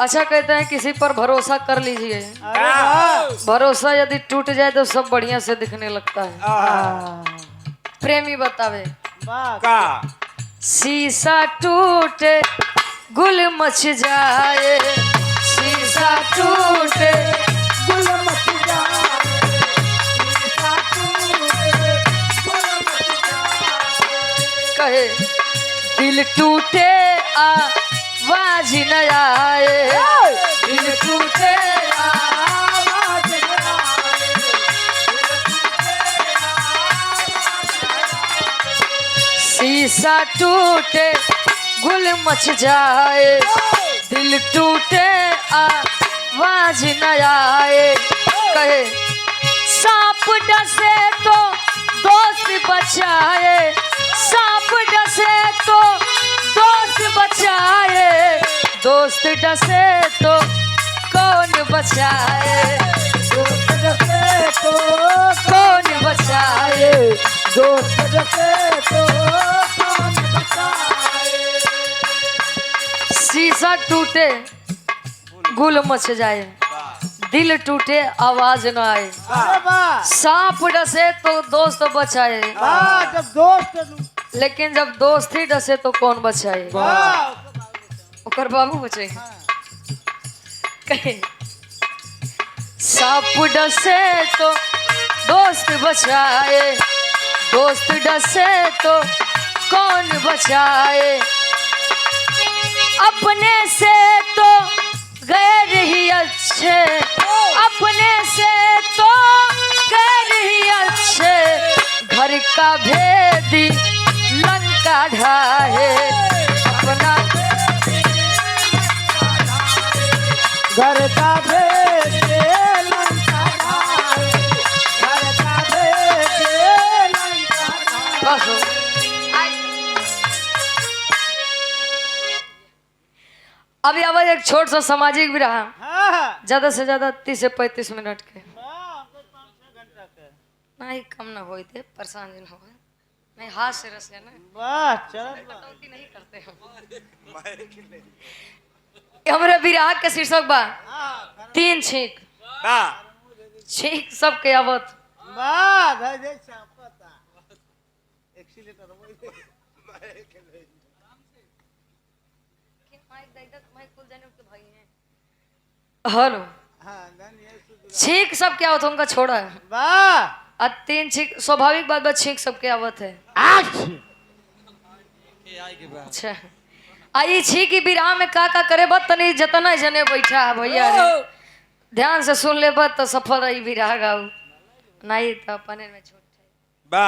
अच्छा कहते हैं किसी पर भरोसा कर लीजिए, अरे वाह भरोसा यदि टूट जाए तो सब बढ़िया से दिखने लगता है। प्रेमी बतावे वाह का शीशा टूटे गुल मच जाए, शीशा टूटे गुल मच जाए, शीशा टूटे, गुल मच जाए। कहे दिल टूटे आवाज न आए, दिल टूटे आवाज न आए, शीशा टूटे गुल मच जाए, दिल टूटे आवाज न आए। कहे सांप डसे तो दोस्त बचाए, सांप डसे तो दोस्त बचाए, दोस्त डसे तो कौन बचाए, दोस्त जैसे तो कौन बचाए। दोस्त जैसे तो कौन बचाए। शीशा टूटे गुल मच जाए, दिल टूटे आवाज न आए, अरे वाह सांप डसे तो दोस्त बचाए, वाह जब दोस्त लेकिन जब दोस्त ही डसे तो कौन बचाए, वाह ओकर बाबू बचे। कहे सांप डसे तो दोस्त बचाए, दोस्त डसे तो कौन बचाए, अपने से तो गैर ही अच्छे, अपने से तो गैर ही अच्छे, घर का भेदी लंका ढाए, अपना घर का भेद लंका ढाए, घर का भेद लंका ढाए। बस हो। अभी आवाज एक छोट सा सामाजिक भी रहा, हाँ ज्यादा से ज्यादा 30 से 35 मिनट के, वाह 5-6 घंटा के नहीं कम ना होई थे, परेशान दिन हो गए, नहीं हाथ से रस है ना, वाह चल कटौती नहीं करते हम। हमरे विराह के शीर्षक बा तीन छींक, का छींक सबके आवत, वाह भाई देख पता एक्सीलेटर वही हेलो हाँ गन ये सुध छींक सब क्या होता उनका छोड़ा है, वाह और तीन छींक स्वाभाविक बात बा, छींक सबके आवत है। अच्छा आई छी की विराह में का करे बत तनी जतना जने बैठा है भैया रे, ध्यान से सुन ले बत तो सफल रही विराह गाऊ, नहीं तो अपने में छोड़ बा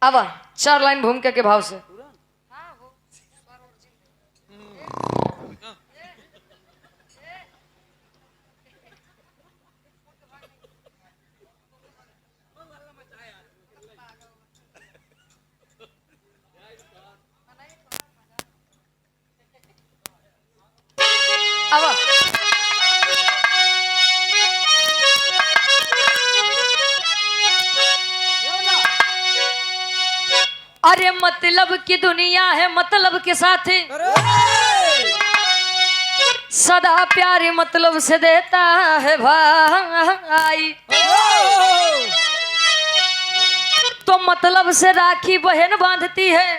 अब 4 लाइन भूमिका के भाव से। अब अरे मतलब की दुनिया है मतलब के साथ सदा प्यार मतलब से देता है भाई, तो मतलब से राखी बहन बांधती है,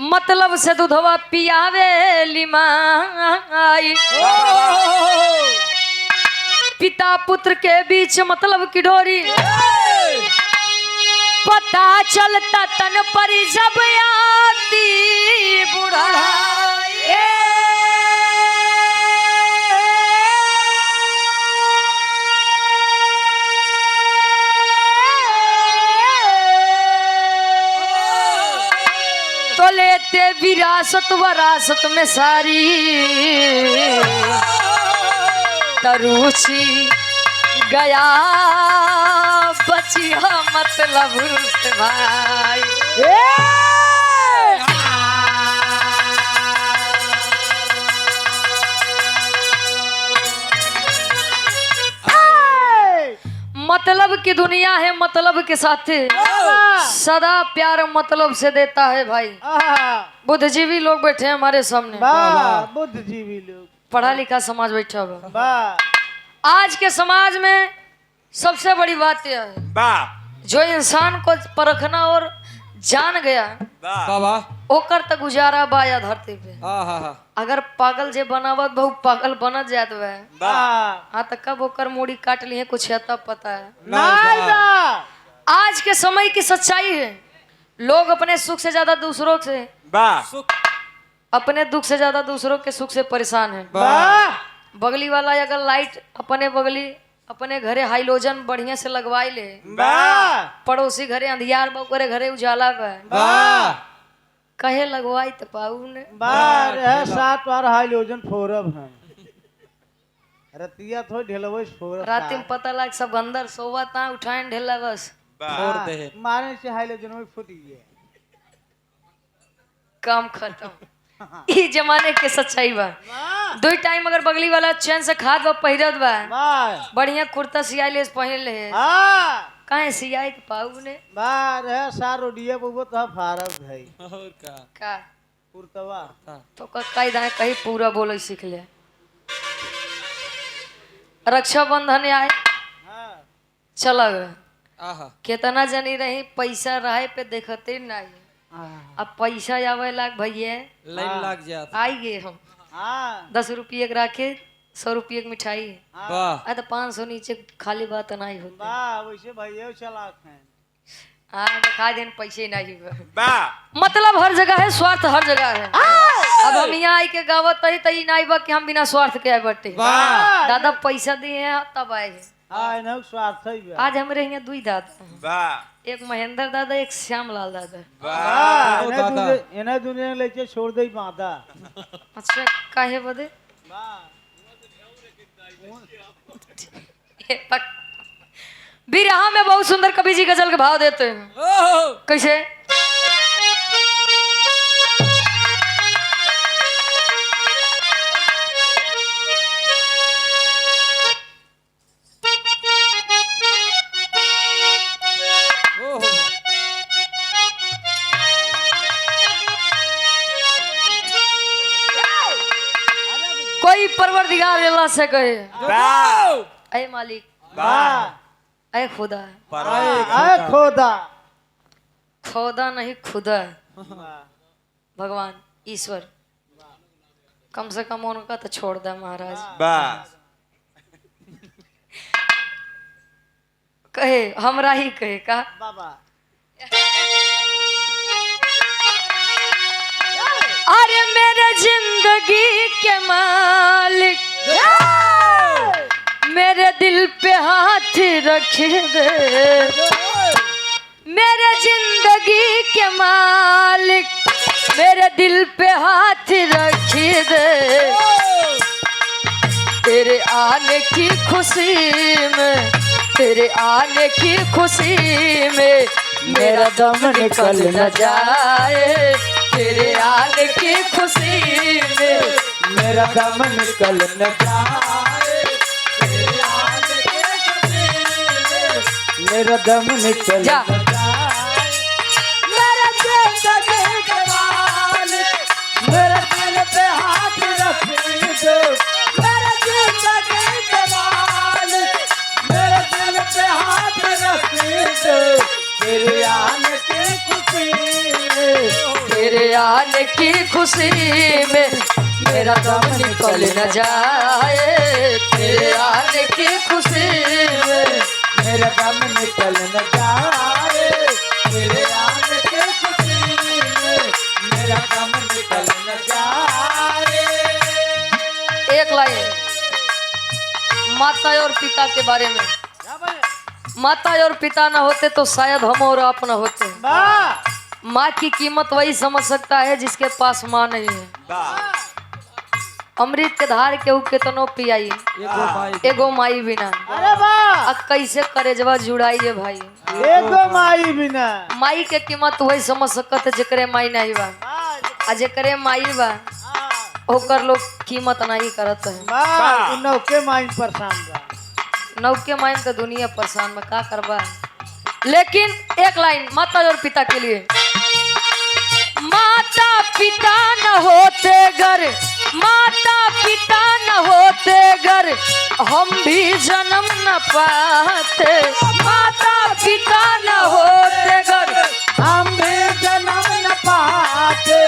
मतलब से दूधवा पियावे लिमाई, पिता पुत्र के बीच मतलब की डोरी, पता चलता तन पर जब आती बुढ़ाई। तो लेते विरासत वरासत में सारी तरुचि गया बची हो मतलब से भाई। मतलब की दुनिया है मतलब के साथी, सदा प्यार मतलब से देता है भाई। बुद्धिजीवी लोग बैठे हैं हमारे सामने, बुद्धिजीवी लोग, पढ़ा लिखा समाज बैठा हुआ। वाह आज के समाज में सबसे बड़ी बात यह है, जो इंसान को परखना और जान गया बाबा ओकर तक गुजारा बा या धरती पे। अगर पागल जे बनावत बहु पागल बनत जात बा, हाँ तो कब ओकर मूड़ी काट लिए कुछ तब पता है। नहीं बा। आज के समय की सच्चाई है, लोग अपने सुख से ज्यादा दूसरों से, अपने दुख से ज्यादा दूसरों के सुख से परेशान है। बगली वाला अगर लाइट अपने घरे हाइलोजन बढ़िया से लगवाई ले, पड़ोसी घरे अंधियार बा, ओकरे घरे उजाला बा, कहे लगवाई तो पाऊ ने। बार है 7 बार हाइलोजन फोरब है, रतिया थोड़ी ढेलवे फोरब। रात में पता लग सब अंदर सोवता उठाए ढेला बस छोड़ दे, मारने से हाइलोजन में फूट गया, काम खत्म। ई जमाने के सच्चाई बा। दो टाइम अगर बगली वाला चैन से खाद बा पहिरत बा, बढ़िया कुर्ता सियाई ले पहन ले, काहे सियाई के पाऊ ने। बार है सार रोडिया बबो तो फारब है और का कुर्तवा तो कई दाए कहीं पूरा बोले सीख ले। रक्षाबंधन आए चला गए, कितना जनी रही पैसा रहे पे देखते नहीं, अब पैसा आवे लाग भैया लाइन लग जात। आई गए हम 10 रुपये के राखे 100 रुपये की मिठाई, वाह तो 500 नीचे खाली बात नहीं होती। वैसे भैया चलाक हैं। हाँ दिखा देन पैसे नहीं बा। मतलब हर जगह है, स्वार्थ हर जगह है। अब हम यहाँ आई के गावत तई नहीं बा कि हम बिना स्वार्थ के आए बटे, दादा पैसा दिए हैं तब आए हैं। स्वार्थ ही बा। आज हमारे यहाँ 2 दादा, एक महेंद्र दादा एक श्यामलाल दादा। इन्हें दुनिया लेके छोड़ दे माता। अच्छा काहे बदे बिरहा में बहुत सुंदर कवि जी गजल के भाव देते हैं। कैसे कोई परवरदिगार अल्लाह से कहे, ऐ मालिक, ऐ खुदा, खोदा खुदा नहीं खुदा, भगवान ईश्वर, कम से कम उनका तो छोड़ दे महाराज। कहे हमरा ही कहे का बाबा। अरे मेरे जिंदगी के मालिक, मेरे दिल पे हाथ रख दे, मेरे जिंदगी के मालिक, मेरे दिल पे हाथ रख दे। तेरे आने की खुशी में, तेरे आने की खुशी में मेरा दम निकल न जाए, तेरे आने की खुशी में मेरा दम निकल न जाए, तेरे आने की खुशी में मेरा दम निकल जा। न जाए। मेरा जिंदगी के मालिक, मेरे दिल पे हाथ रख दो, मेरा जिंदगी के मालिक, मेरे दिल पे हाथ रख दो। तेरे आने की खुशी में, तेरे आने की खुशी में मेरा दम निकल न जाए, तेरे आने की खुशी में मेरा दम निकल न जाए, तेरे आने की खुशी में मेरा दम निकल न जाए। एक लाइन माता और पिता के बारे में। माता और पिता न होते तो शायद हम और आप न होते। माँ की कीमत वही समझ सकता है जिसके पास माँ नहीं है। अमृत के धार केहू केतनो पियाई, एगो माई बिना अरे वाह, कैसे करेजवा जुड़ाई है भाई। एगो माई बिना माई के कीमत वही समझ सकत है जेकरे माई नहीं बा, आ जेकरे माई बा ओकर लोग कीमत नहीं करत है। के माई परेशान बा। नौके माइन तो दुनिया परेशान में का करबा। लेकिन एक लाइन माता और पिता के लिए। माता पिता न होते घर, माता पिता न होते घर, हम भी जन्म न पाते। माता पिता न होते घर, हम भी जन्म न पाते।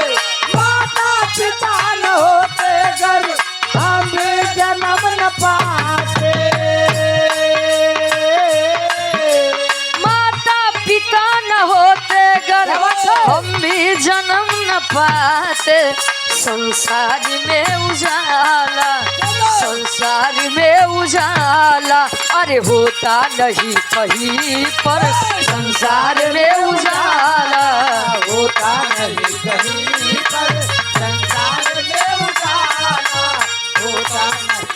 माता पिता न होते घर, हम भी जन्म न पाते। माता पिता न होते घर, हम भी जन्म न पाते। संसार में उजाला, संसार में उजाला, अरे होता नहीं कहीं पर। संसार में उजाला होता नहीं कहीं पर। संसार में उजाला होता नहीं।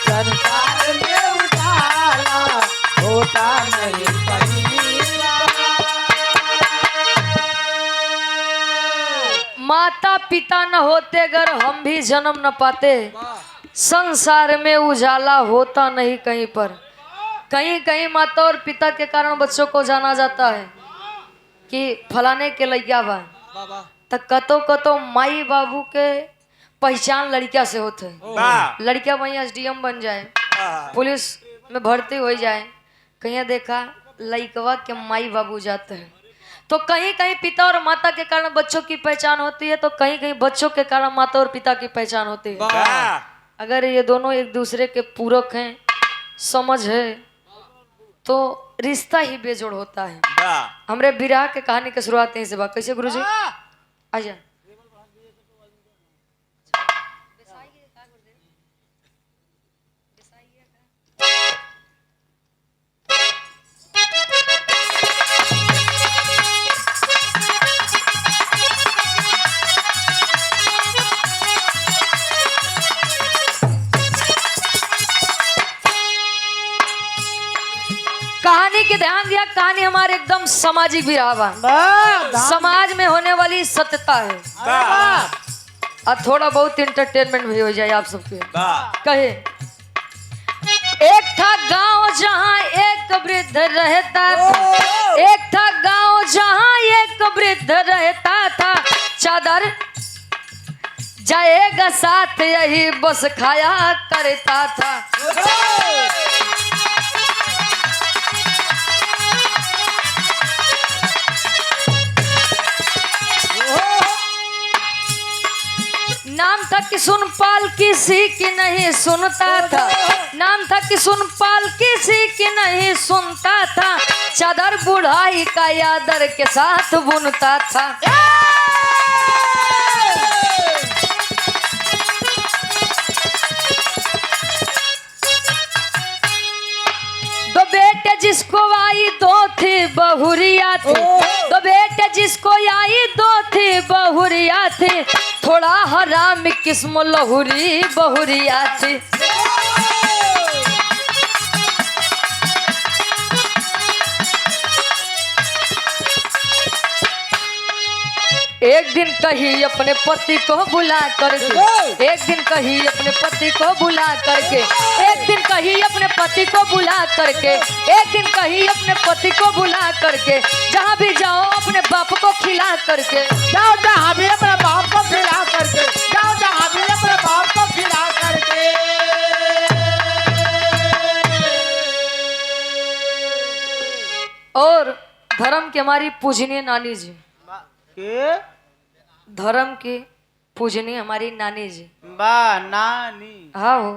संसार में उजाला होता नहीं कहीं पर। माता पिता न होते घर, हम भी जन्म न पाते। संसार में उजाला होता नहीं कहीं पर। कहीं कहीं माता और पिता के कारण बच्चों को जाना जाता है कि फलाने के लड़किया बा, तो कतो कतो माई बाबू के पहचान लड़किया से होते हैं। लड़किया वहीं एसडीएम बन जाए, पुलिस में भर्ती हो जाए, कहीं देखा लड़कवा के माई बाबू जाते हैं। तो कहीं कहीं पिता और माता के कारण बच्चों की पहचान होती है, तो कहीं कहीं बच्चों के कारण माता और पिता की पहचान होती है। अगर ये दोनों एक दूसरे के पूरक हैं, समझ है, तो रिश्ता ही बेजोड़ होता है। हमरे विराह के कहानी की शुरुआत यहीं से बा। कैसे गुरुजी? आजा। कहानी के ध्यान दिया, कहानी हमारे एकदम सामाजिक विराह बा। समाज में होने वाली सत्यता है, और थोड़ा बहुत इंटरटेनमेंट भी हो जाए आप सबके। कहे एक था गांव जहां एक वृद्ध रहता था, एक था गांव जहां एक वृद्ध रहता था। चादर जाएगा साथ यही बस खाया करता था। नाम था कि सुनपाल, किसी की नहीं सुनता था। नाम था कि सुनपाल, किसी की नहीं सुनता था। चादर बुढ़ाई का यादर के साथ बुनता था। दो बेटे जिसको आई दो थी बहुरिया थी, दो बेटे जिसको आई दो थी बहुरिया थी। थोड़ा हराम किस्म लहुरी बहुरिया थी। एक दिन कही अपने पति को बुला करके, एक दिन कही अपने पति को बुला करके, एक दिन कही अपने पति को बुला करके, एक दिन कही अपने पति को बुला करके। जहाँ भी जाओ अपने बाप को खिला करके जाओ, जहाँ भी अपने बाप को खिला करके जाओ, जहाँ भी अपने बाप को खिला करके। और धर्म की हमारी पूजनीय नानी जी, धर्म की पूजनीय हमारी नानी जी। नानी। हाँ हो,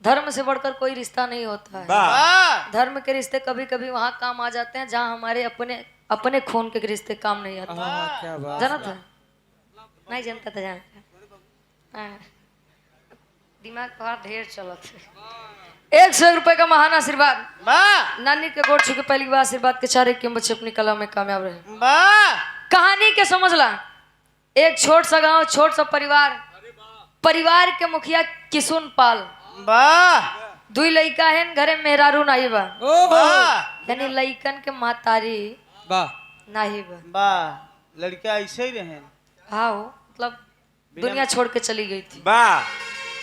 धर्म से बढ़कर कोई रिश्ता नहीं होता है। धर्म के रिश्ते कभी कभी वहाँ काम आ जाते हैं जहाँ हमारे अपने अपने खून के रिश्ते काम नहीं आते। क्या बात। जाना था? नहीं जानता था, जानता। दिमाग पर ढेर चलत है। 100 रुपए का महान आशीर्वाद। नानी के गोड़ छू के पहली बार आशीर्वाद के चारे के बच्चे अपनी कला में कामयाब रहे। कहानी के समझला, एक छोट सा गांव, छोट सा परिवार, परिवार के मुखिया किशुन पाल। दुई लड़का है घरे मेहरारू नाही बा, यानी लड़कन के मातारी नाही बा। लड़का ऐसे ही रहे। हाँ, मतलब दुनिया छोड़ के चली गई थी।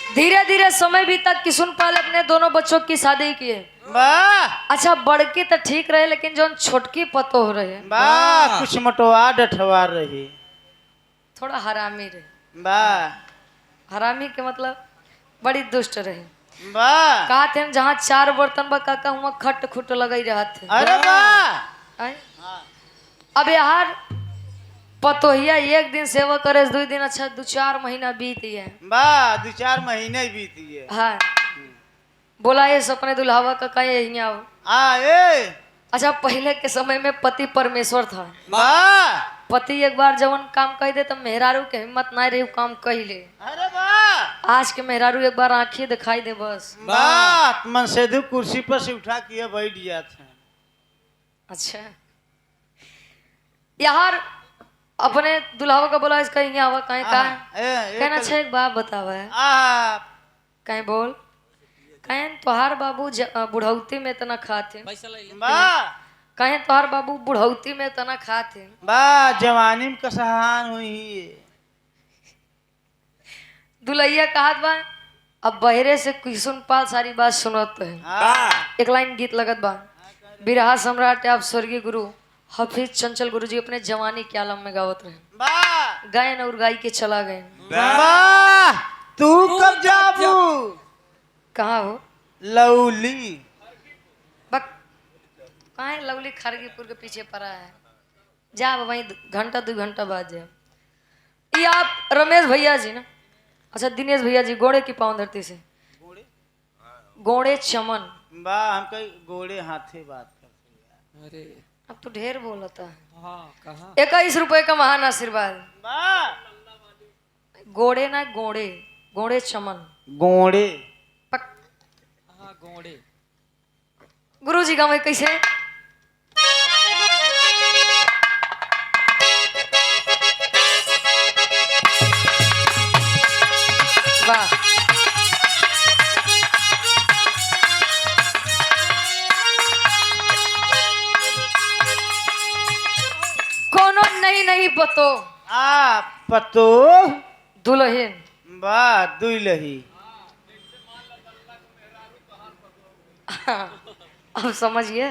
धीरे धीरे समय बीता किशुनपाल अपने दोनों बच्चों की शादी किए। वाह अच्छा बड़की तो ठीक रहे लेकिन जो छोटकी पतो हो रहे वाह कुछ मटवा डठवा रही। थोड़ा हरामी रहे। वाह हरामी के मतलब बड़ी दुष्ट रहे। वाह कहा थे जहाँ 4 बर्तन बा काका हुआ खट खुट लगे रहा थे। अरे वाह आय? अब यार पतोहिया एक दिन सेवा करे 2 दिन अच्छा 2-4 महीना बीत गया। वाह 2-4 महीने बीत गए। हाँ बोला ये सपने दुल्हावा का कहीं यहीं आओ। ए अच्छा पहले के समय में पति परमेश्वर था। वाह पति एक बार जवन काम कह दे तो मेहरारू के हिम्मत ना रही काम कह ले। अरे वाह आज के मेहरारू एक बार आंखें दिखाई दे बस। वाह मन से कुर्सी पर से उठा के बैठ गया था। अच्छा यार अपने दुल्हावा का बोला इसका यहाँ आवा कहीं का कहना अच्छा एक बात बतावा है कहीं बोल कहीं तोहार बाबू बुढ़ौती में इतना खाते पैसा ले ले वाह कहीं तोहार बाबू बुढ़ौती में इतना खाते वाह जवानी में कसहान हुई। दुल्हैया कहत बा अब बहरे से किशुनपाल सारी बात सुनत है। एक लाइन गीत लगत बा बिरहा सम्राट आप स्वर्गीय गुरु हफीज चंचल गुरु जी अपने जवानी के आलम में गावत रहे। वाह गायन और गाई के चला गए। वाह तू कब जाबू कहाँ हो लवली बक कहाँ है लवली खरगीपुर के पीछे पड़ा है। जा वहीं घंटा 2 घंटा बाद जा। ये आप रमेश भैया जी ना अच्छा दिनेश भैया जी गोड़े की पाँव धरती से गोड़े चमन। वाह हम कई गोड़े हाथे बात करते। अरे अब तो ढेर बोलता है। हाँ कहाँ 21 रुपए का महान आशीर्वाद। वाह गोड़े ना गोड़े गोड़े चमन गोड़े पक हाँ गोड़े गुरु जी गाँव कैसे वाह कोनो नहीं पतो पतो दुल्हन वाह दुलही। अब समझिए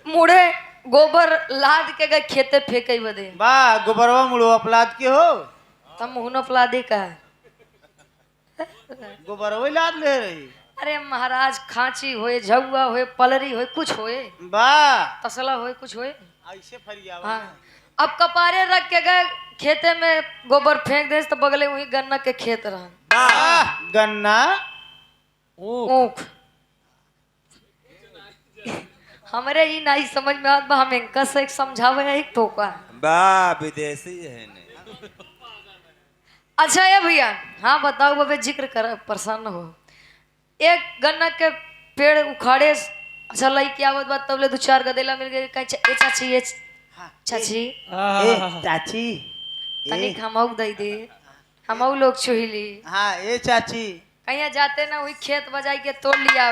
मुड़े गोबर लाद के गए खेते फेंके बदे। वाह गोबरवा मुड़वा पलाद के हो तब मुहनो पलादे का है। गोबरवा लाद ले रही। अरे महाराज खांची होए झुआ होए पलरी होए कुछ होए वाह तसला होए कुछ होए। ऐसे फरियावा हाँ अब कपारे रख के गए खेते में गोबर फेंक दे तो बगले वही गन्ना के खेत रहा। वाह गन्ना ऊख हमरे ही नहीं समझ में आत बा हम इनका से एक समझावे है एक टोका। वाह विदेशी है ने। अच्छा ये भैया हाँ बताओ बाबे जिक्र कर परेशान न हो। एक गन्ना के पेड़ उखाड़े अच्छा लई आवत बात तब ले 2-4 गदेला मिल गए कहीं ए चाची ये चाची ए चाची तनिक हमऊ दे दे हमऊ लोग छुहिली। हाँ ए चाची कहीं जाते ना वही खेत बजाई के तोड़ लिया।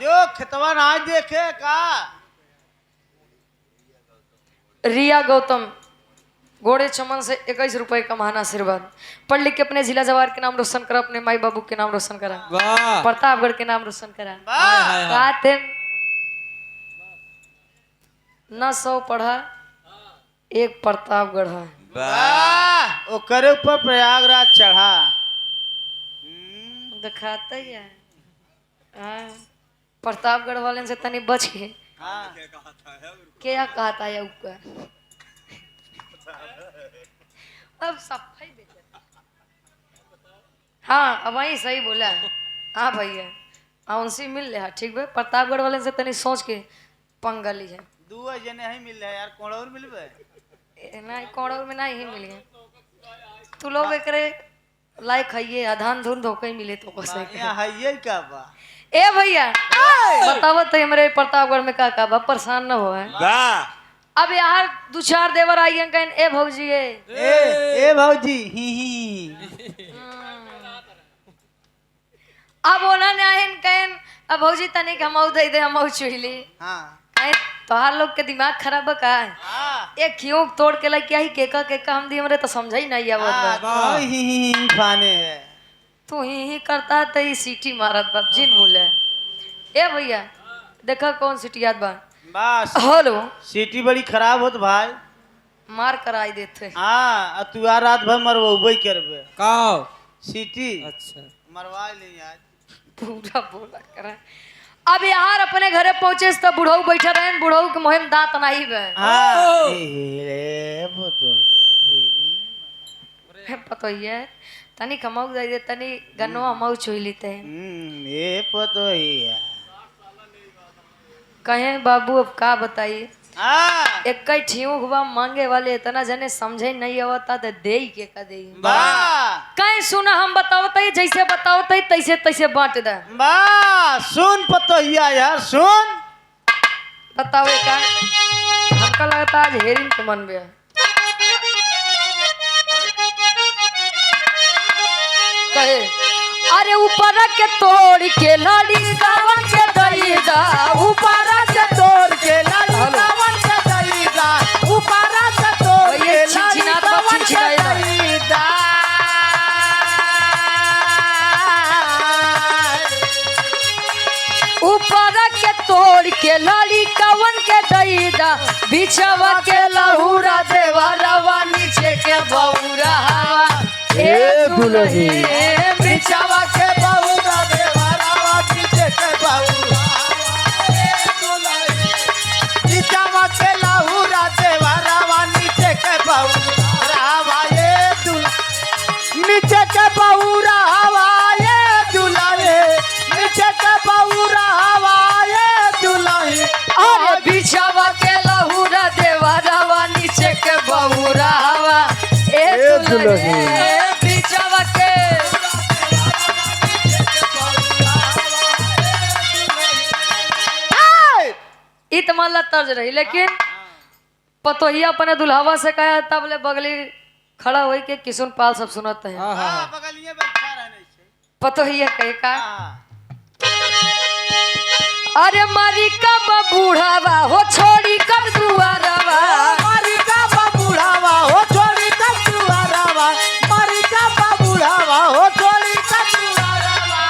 जो खेतवा ना देखे का रिया गौतम घोड़े चमन से 21 रुपए का महान आशीर्वाद। पढ़ लिख के अपने जिला जवार के नाम रोशन करा अपने माई बाबू के नाम रोशन करा वाह प्रतापगढ़ के नाम रोशन करा। वाह कहते न 100 पढ़ा एक प्रतापगढ़ है। वाह ओकरे ऊपर प्रयागराज चढ़ा दिखाता ही है। हाँ, प्रतापगढ़ वाले से तनी बच के हाँ क्या कहता है ऊपर अब सफाई देते। हाँ अब वही सही बोला है। हाँ भैया उनसे मिल रहा ठीक भाई प्रतापगढ़ वाले से तनी सोच के पंगा ली है। 2 जने ही मिल रहा है यार कोड़ौर मिलबे नहीं कोड़ौर में नहीं ही मिले तू लोग एकरे लायक है आधान धुन धोखे मिले तो कैसे यहाँ है ये का बा ए भैया बताओ तो हमारे प्रतापगढ़ में का बा परेशान न हो है। वाह अब यार 2-4 देवर आई हैं कहीं ए भौजी ए भौजी ही अब उन्होंने आए कहीं अब भौजी तनिक हमऊ दे दे हमऊ चुहली। हाँ कहीं तोहार लोग के दिमाग खराब का है। हाँ एक क्यों तोड़ के लाई क्या ही केका हम दी हमरे तो समझ ही नहीं आवत बा। ही फाने है तू ही करता तो ही सीटी मारत बाप जिन बोले ए भैया देखा कौन सीटी याद बा बस हेलो सीटी बड़ी खराब होत भाई। मार कराई देते हाँ तू आ रात भर मरवबे करबे का सीटी अच्छा मरवा नहीं आज। पूरा बोला करा अब यार अपने घरे पहुंचे तो बुढ़ऊ बैठा रहे बुढ़ऊ के मुहिम दांत नहीं बे हाँ ए बोतो ये दीदी पतो ये तनी कमाऊ दे दे तनी गन्नवा मऊ छुई लेते ये पतो ही है। कहे बाबू अब का बताइए हाँ एक कई ठियो हुआ मांगे वाले इतना जने समझे नहीं आवता तो दे के का दे वाह कहीं सुना हम बतावते जैसे बतावते तैसे तैसे बांट दे वाह सुन पतो ही यार सुन बतावे का हमका लगता आज हेरिंग के मन में कहे अरे ऊपर के तोड़ के लाड़ी गावन के दई दा ऊपर से तोड़ के लाली गावन के दईदा ऊपर से तोड़ के लाली गावन के दईदा ऊपर के तोड़ के लाड़ी कवन के दई दा बिछवा के लहूरा देवा रवा नीचे के बौरा हवा ए दुल्ही बिछावा के बहुरा देवरावा पीछे के बहुरा बिछावा के लहूरा देवरावा नीचे के बहुरा ये दुल्हा नीचे के बहुरा हवा ये दुल्हे नीचे के बहुरा हवा ये दुल्हे अरे बिछवा के लहूरा देवा रवा नीचे के बौरा हवा ए दुल्ही बिछवा के इत माला तर्ज रही लेकिन पतोहिया अपने दुल्हावा से कहा तब ले बगली खड़ा होई के किशुन पाल सब सुनत है हाँ हाँ बगलिए बैठा रहने से पतोहिया कहे का अरे मारी कब बूढ़ावा हो छोड़ी कब दुआरवा मारी का बुढ़ावा हो छोड़ी का दुआरवा मारी का बुढ़ावा हो छोड़ी का दुआरवा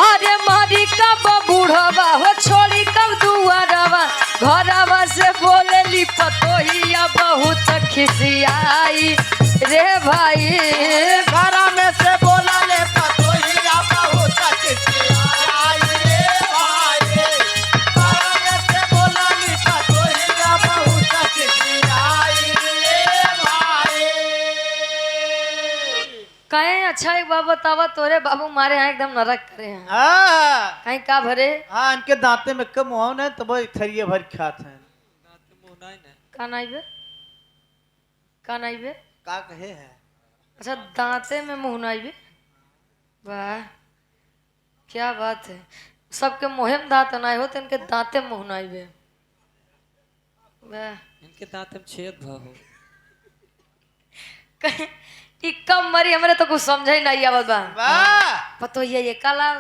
अरे मारी कब बूढ़ावा हो छोड़ी कब दुआरवा घरवा से बोलेली पतोहिया बहुत खिसियाई रे भाई घरा में से बोला ले पतोहिया बहुत खिसियाई रे भाई घरा में से बोला ले पतोहिया बहुत खिसियाई रे भाई। कहीं अच्छा एक बात बतावा तोरे बाबू मारे यहाँ एकदम नरक करे हैं हाँ कहीं का भरे हाँ इनके दांते में कम हो ना तो वो थरिये भर खाते हैं। का नहीं बे का नहीं बे का कहे है अच्छा दांते में मुंह नहीं बे वाह क्या बात है सबके मुहिम दांत नहीं होते इनके दांते मुंह नहीं बे वाह इनके दांत में छेद भा हो कहीं ई कम मरी हमरे तो कुछ समझ ही नहीं आवत बा वाह पतोहिया ये काला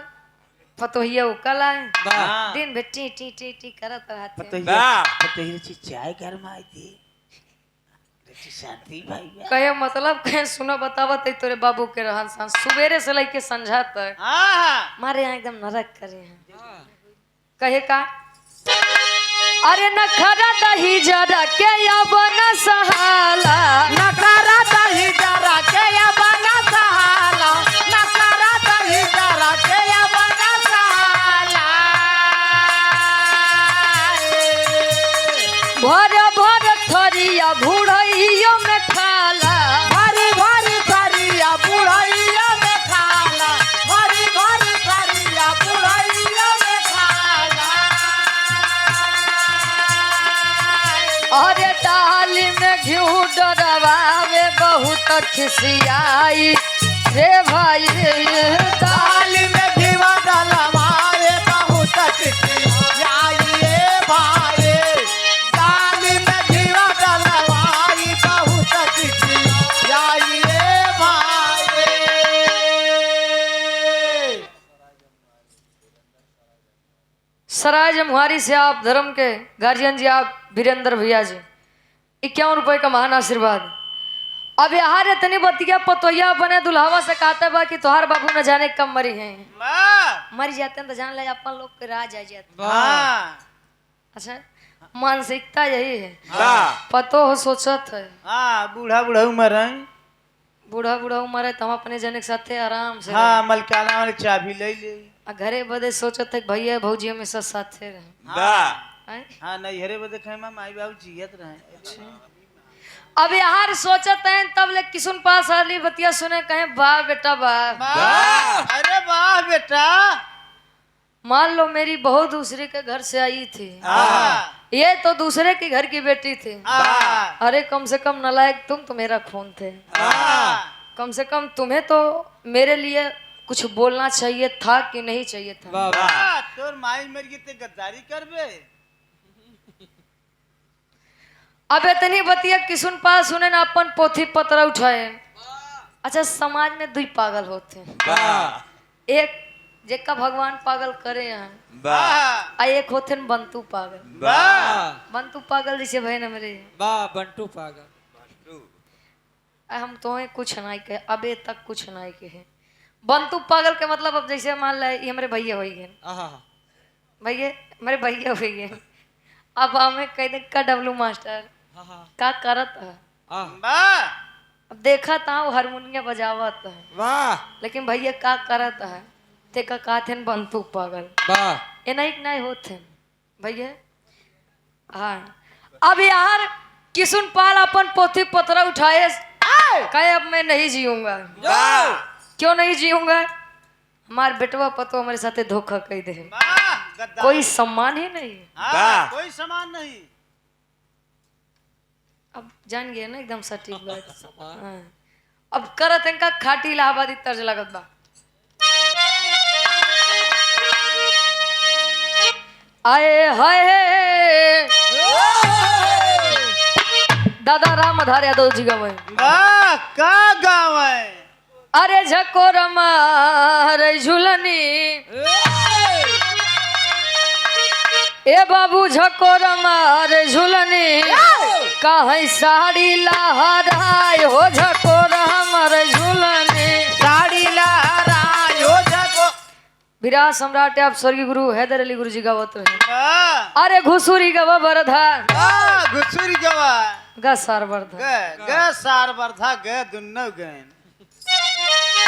पतोहिया वो काला हाँ। दिन भर टी टी टी टी करत रहते पतोहिया चाय गरमाई थी शादी भाई कहे मतलब कहे सुनो बतावत है तोरे बाबू के रहन सहन सुबेरे से लेके संझा तक हाँ मारे यहाँ एकदम नरक करे हैं कहे का अरे नखरा दही जरा के या बना सहाला नकारा दही जरा के या बना सहाला नकारा दही जरा के या बना सहाला भर भर थरिया भूढ़इयो में खाला भरी भरी थरिया बुढ़ैया में खाला भरी भरी थरिया बुढ़ैया में खाला अरे डाली में घी डरवावे बहुत खिसियाई रे भाई दाल में घीवा डलवाए बहुत खिसियाई रे भाई दाल में घीवा डलवाई बहुत खिसियाई रे भाई। सराय जमुहारी से आप धर्म के गार्जियन जी आप वीरेंद्र भैया जी 51 रुपए का महान आशीर्वाद अब यार इतनी बतिया पतोया बने दुल्हावा से कहते बा कि तोहार बाबू न जाने कब मरी हैं। मर जाते हैं तो जान ले अपन लोग के राज आ जाते। अच्छा मानसिकता यही है। पतो हो सोचत है बूढ़ा बूढ़ा उम्र है। बूढ़ा बूढ़ा उम्र है तो हम अपने जने के साथे आराम से हाँ मलकाना वाले चाबी ले ले। घरे बदे सोचत है भैया भौजी हमेशा साथे रहे। हाँ नैहरे बदे खेमा माई बाबू जियत रहे। अब यार सोचत हैं तब ले किसुन पास आली बतिया सुने कहे वाह बेटा वाह। अरे वाह बेटा। मान लो मेरी बहू दूसरे के घर से आई थी, ये तो दूसरे के घर की बेटी थी। अरे कम से कम नालायक तुम तो मेरा खून थे, कम से कम तुम्हें तो मेरे लिए कुछ बोलना चाहिए था कि नहीं चाहिए था। तोर माई मर गई ते गद्दारी करबे। अब इतनी बतिया किसुन पास सुने ना अपन पोथी पत्र उठाए। अच्छा समाज में दुई पागल होते हैं, एक जेका भगवान पागल करे हैं आ एक होते हैं बंतु पागल। बंतु पागल जैसे भाई ना मेरे बंटू पागल। हम तो कुछ नहीं कहे अबे तक कुछ नहीं कहे। बंतु पागल के मतलब अब जैसे मान ले ये हमारे भैया हो गए, भैया मेरे भैया हो गए। अब हमें कह दे का डब्लू मास्टर का करत है। अब देखा था वो हारमोनिया बजावत है, लेकिन भैया का करत है ते का कहते हैं बंतु पागल। ये नहीं होते भैया। हाँ अब यार किसुन पाल अपन पोथी पत्र उठाए कहे अब मैं नहीं जीऊंगा। क्यों नहीं जीऊंगा? हमारे बेटवा पतो हमारे साथे धोखा कह दे, कोई सम्मान ही नहीं, कोई सम्मान नहीं। अब जान गए ना एकदम सटीक बात। हाँ। अब करत इनका खाटी इलाहाबादी तर्ज लगत बा। आए हाय दादा राम आधार यादव जी गवे का गाँव है। अरे झकोर मार झुलनी ए बाबू झकोर मार झुलनी कहीं साड़ी लहराए हो झकोर हमार झुलनी साड़ी लहराए हो झको। विराट सम्राट आप स्वर्गीय गुरु हैदर अली गुरु जी गावत रहे। अरे घुसुरी गवा बरधा घुसुरी गवा ग सार बरधा ग सार बरधा ग दुन्नो गन।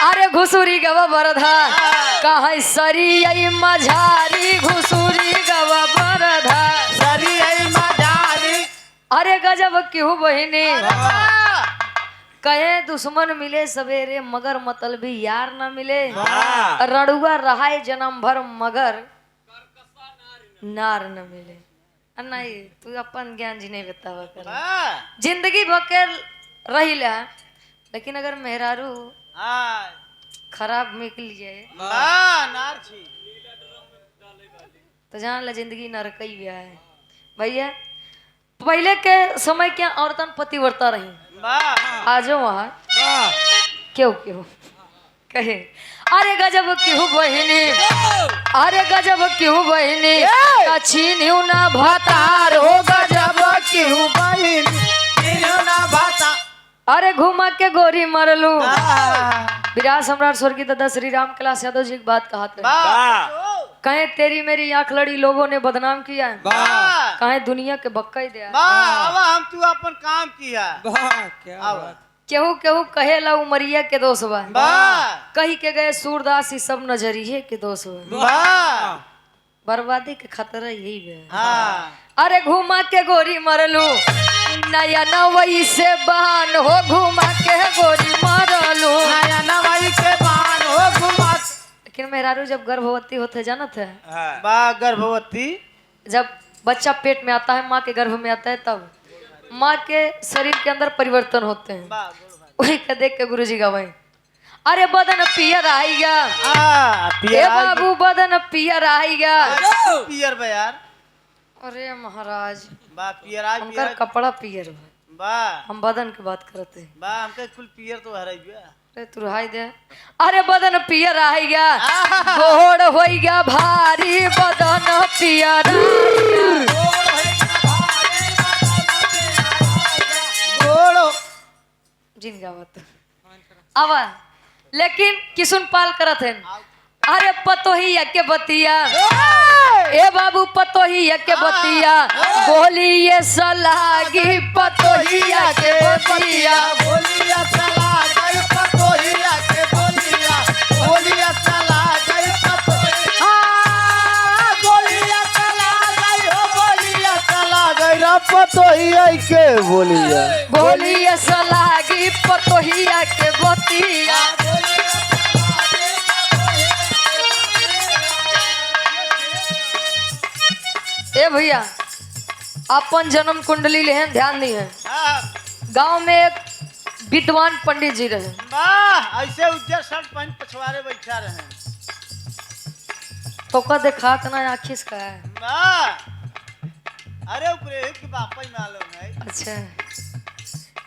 अरे घुसुरी गवा बरधा कहीं सरी आई मझारी घुसुरी गवा बरधा सरी आई मझारी। अरे गजब क्यों बहिनी कहे दुश्मन मिले सवेरे मगर मतलबी यार न मिले। रड़ुआ रहाय जन्म भर मगर नार न मिले। नहीं तू अपन ज्ञान जी नहीं बतावा कर जिंदगी भके रही ला, लेकिन अगर मेहरारू खराब निकल जाए तो जान ला जिंदगी नरकई भी है भैया। पहले के समय क्या औरतन पतिव्रता रही, आजो वहाँ क्यों क्यों कहे अरे गजब क्यों बहिनी, अरे गजब क्यों बहिनी छीन्यू ना भतार हो गजब क्यों बहिनी ना भाता। अरे घुमा के गोरी मरलू। विराट सम्राट स्वर्गीय दादा श्री राम कैलाश यादव जी एक बात कहते हैं कहे तेरी मेरी आंख लड़ी लोगों ने बदनाम किया है, कहे दुनिया के बक्का ही दिया। अब हम तू अपन काम किया। केहू केहू कहे ला उमरिया के दोष बा, कही के गए सूरदास सब नजरिए के दोष बा। बर्बादी के खतरा यही है। अरे घुमा के गोरी मरलू नया नवई से बहन हो घुमा के गोरी मरलू नया नवई के बहन हो घुमा। लेकिन मेहरारू जब गर्भवती होते जानत है गर्भवती जब बच्चा पेट में आता है माँ के गर्भ में आता है तब माँ के शरीर के अंदर परिवर्तन होते हैं। वही का देख के गुरुजी गवाई अरे बदन पियर आएगा ए बाबू बदन पियर आएगा पियर बा यार। अरे महाराज पियर उनका कपड़ा पियर बा हम बदन की बात करते हैं बा हमके कुल पियर तो हराई बा। अरे तू रहाई दे। अरे बदन पियर आएगा गोड़ होइगा भारी बदन पियर जिन गावत आवा लेकिन किसुन पाल करत है अरे पतोही के बतिया ए बाबू पतोही के बतिया बोली ये सलागी पतोहिया के बतिया बोलिया चला गई पतोहिया के बोलिया बोलिया चला गई पतोहिया बोलिया चला गई हो बोलिया चला गई रा पतोहिया के बोलिया बोली ये सलागी पतोहिया के बतिया ए भैया अपन जन्म कुंडली लेहन ध्यान दी है गांव में एक विद्वान पंडित जी रहे वाह ऐसे उज्जर शर्ट पहन पछवारे बैठा रहे तो का देखा ना आखिस का है वाह अरे ऊपरे की बापा ही मालूम है अच्छा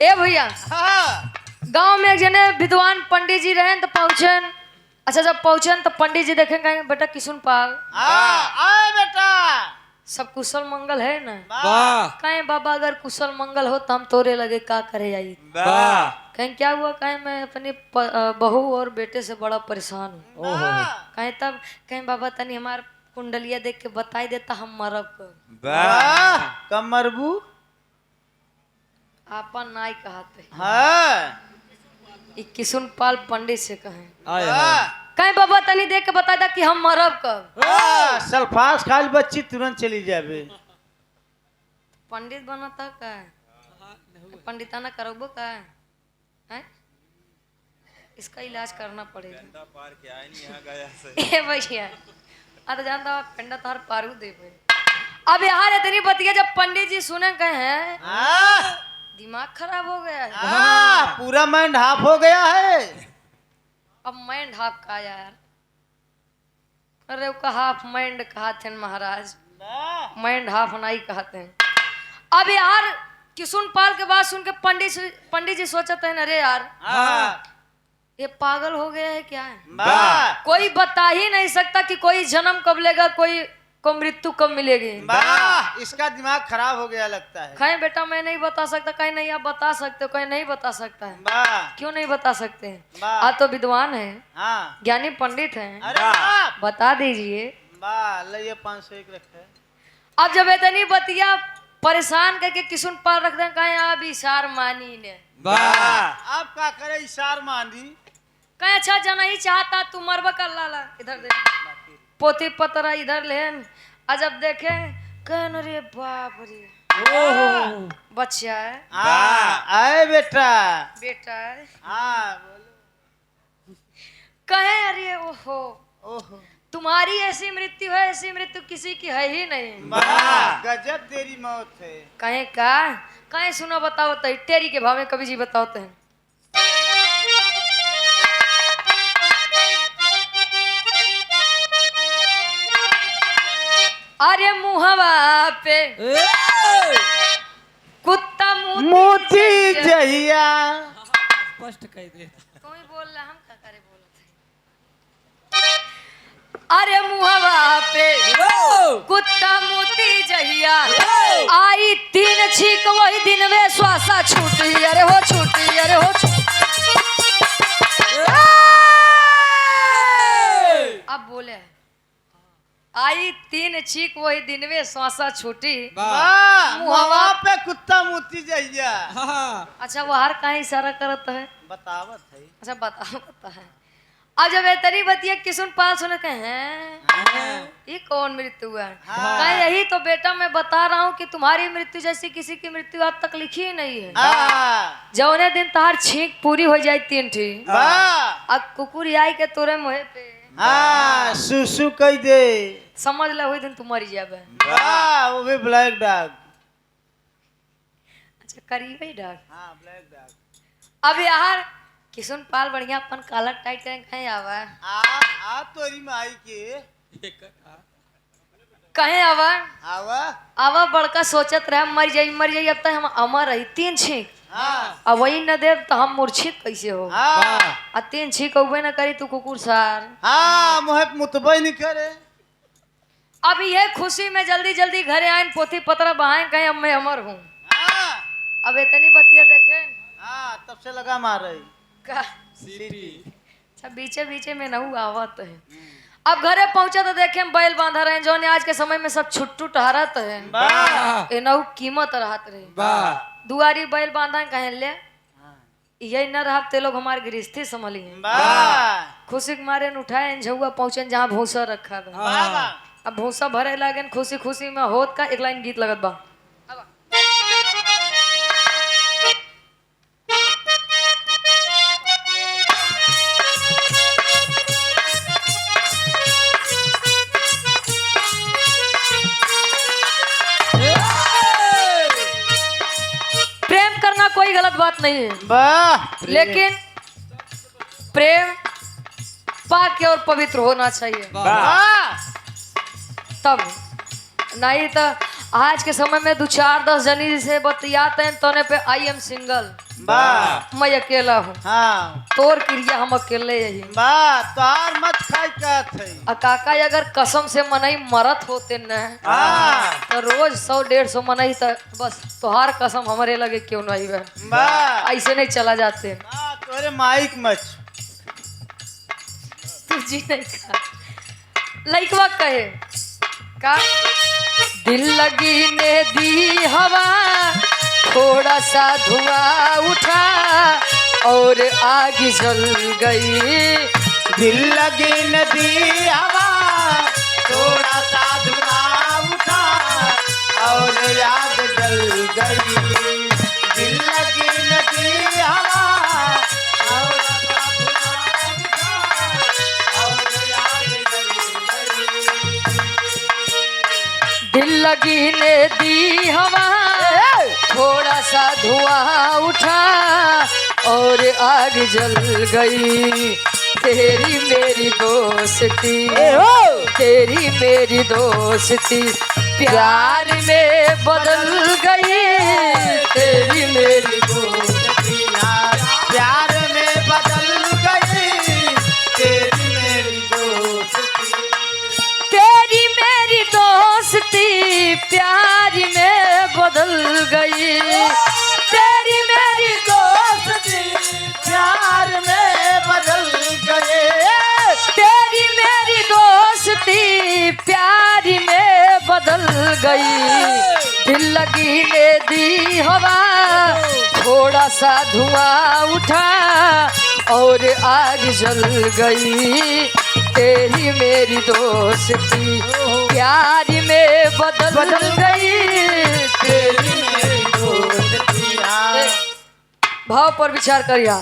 ए भैया हाँ गांव में एक जने विद्वान पंडित जी रहे तो पहुंचन अच्छा जब पहुंचन तो पंडित जी देखें कहेंगे बेटा किसुन पाल आए बेटा सब कुशल मंगल है ना वाह कहें बाबा अगर कुशल मंगल हो तो हम तोरे लगे का करे आई वाह कहें क्या हुआ कहें मैं अपनी बहू और बेटे से बड़ा परेशान हूँ कहें तब कहें बाबा तनी हमार कुंडलिया देख के बताई देता हम मरब कर वाह कम मरबू आपन नाई कहते हाँ किसुन पाल पंडित से कहें आए हाय कहें बाबा तनी देख के बता दा कि हम मरब कब सल्फास खाल बच्ची तुरंत चली जाबे पंडित बनता का पंडिताना करबो का है इसका इलाज करना पड़ेगा पार के आए नहीं यहाँ गया से ए भैया आ तो जानता पेंडा तार पारू दे भाई अब यार इतनी बतिया जब पंडित जी सुने कहे हैं दिमाग खराब हो गया है पूरा माइंड हाफ हो गया है अब माइंड हाफ का यार अरे वो हाफ माइंड कहते हैं महाराज माइंड हाफ नहीं कहते हैं अब यार किसुन पाल के बाद सुन के पंडित जी सोचते हैं अरे यार ये पागल हो गया है क्या है कोई बता ही नहीं सकता कि कोई जन्म कब लेगा कोई को मृत्यु कब मिलेगी इसका दिमाग खराब हो गया लगता है कहीं बेटा मैं नहीं बता सकता कहीं नहीं आप बता सकते हो कहीं नहीं बता सकता है क्यों नहीं बता सकते आप तो विद्वान है ज्ञानी पंडित हैं अरे बता दीजिए ले 501 रखे अब जब इतनी बतिया परेशान करके किसुन पाल रख दें कहीं आप इशार मानी ने वाह आप क्या करे इशार मानी कहीं अच्छा जाना ही चाहता तू मरबा कर लाला इधर दे पोती पतरा इधर ले आ जब देखे कहन रे बाप रे बच्चा है आए बेटा बेटा है बोलो कहे अरे ओहो ओहो तुम्हारी ऐसी मृत्यु है ऐसी मृत्यु किसी की है ही नहीं गजब तेरी मौत है कहे का कहे सुनो बताओ तो टेरी के भाव में कवि जी बताते हैं अरे मुहवा पे कुत्ता मोती जहिया स्पष्ट कह दे तू ही बोल रहा हम क्या करे बोलत है अरे मुहवा पे कुत्ता मोती जहिया आई 3 छीक वही दिन वे श्वासा छूटी अरे हो छूटी अरे हो अब बोले आई 3 छीक वही दिन वे श्वासा छूटी मुहवा पे कुत्ता मोती जहिया अच्छा वो हर कहीं इशारा करता है बतावत है अच्छा बता है अब जब तरी बतिया किसुन पाल सुने कहे हैं ये कौन मृत्यु है कहे यही तो बेटा मैं बता रहा हूँ कि तुम्हारी मृत्यु जैसी किसी की मृत्यु आज तक लिखी ही नहीं है जौने दिन तार छींक पूरी हो जाए 3 ठी अब कुकुर आई के तोरे मुहे पे सुसु कह दे समझ ले वही दिन तू मरी जाबे वो भी ब्लैक डॉग अच्छा करीबे डाक ब्लैक डॉग अब यार किसुन पाल बढ़िया अपन काला टाइट कहीं आवा आ तोरी माई के कहीं आवा आवा आवा बड़का सोचत रहे मर जाई अब तक हम अमर रही 3 छींक अब वही न दे तो हम मूर्छित कैसे हो आ 3 छींक उबे न करी तू कुकुर सार मोहे मुतबई नहीं करे अब ये खुशी में जल्दी घरे आए पोथी पतरा बहाए कहीं अब मैं अमर हूँ अब इतनी बतिया देखे हाँ तब से लगा मार रही का सीटी अच्छा बीचे बीचे में नहू आवत है। अब घरे पहुंचा तो देखे हम बैल बांधा रहे जो ने आज के समय में सब छुट्टू टहरत है वाह ए नहू कीमत रहत रहे। वाह दुआरी बैल बांधा कहे ले यही न रहा ते लोग हमारे गृहस्थी संभली हैं। वाह खुशी के मारे न उठाए झुआ पहुंचन जहाँ भूसा रखा बा। वाह अब भूसा भरे लागन खुशी खुशी में होत का एक लाइन गीत लगत बा। प्रेम करना कोई गलत बात नहीं है वाह लेकिन प्रेम पाक और पवित्र होना चाहिए वाह तब नहीं तो आज के समय में 2-4-10 जनी से बतियाते हैं तोने पे आई एम सिंगल वाह मैं अकेला हूँ हाँ तोर क्रिया हम अकेले यही वाह तोहार मत खाई का थे काका अगर कसम से मनई मरत होते न हाँ तो रोज 100-150 मनई तो बस तोहार कसम हमारे लगे क्यों नहीं है वाह ऐसे नहीं चला जाते वाह तोरे माइक मच तू जी नहीं खा लइकवा कहे का दिल लगी ने दी हवा थोड़ा सा धुआं उठा और आग जल गई। दिल लगी नदी हवा थोड़ा सा धुआं उठा और आग जल गई। दिल लगी नदी हवा थोड़ा सा धुआं उठा और आग जल गई। दिल लगी ने दी हवा थोड़ा सा धुआं उठा और आग जल गई। तेरी मेरी दोस्ती तेरी मेरी दोस्ती प्यार में बदल गई। तेरी मेरी दोस्ती प्यार में बदल गई। तेरी मेरी दोस्ती तेरी मेरी दोस्ती प्यार में बदल गई। तेरी मेरी दोस्ती प्यार में बदल गए। तेरी मेरी दोस्ती प्यार में बदल गई। दिल लगी ने दी हवा थोड़ा सा धुआं उठा और आग जल गई। तेरी मेरी दोस्ती प्यार में बदल गई। तेरी मेरी दोस्ती भाव पर विचार करिया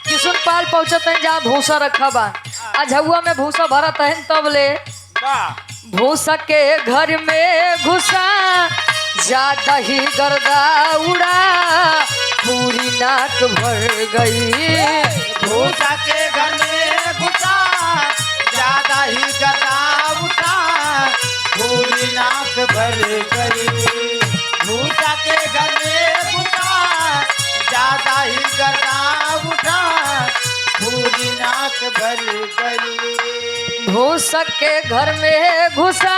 किशुन पाल पहुंचत है जहाँ भूसा रखा बा अझुआ में भूसा भरत है तब ले भूसा के घर में घुसा ज्यादा ही गर्दा उड़ा पूरी नाक भर गई। भूसा के घर में घुसा ज्यादा ही गदा उठा पूरी नाक भर गई। भूसा के घर में घुसा ज्यादा ही गदा उठा पूरी नाक भर गई। भूसा के घर में घुसा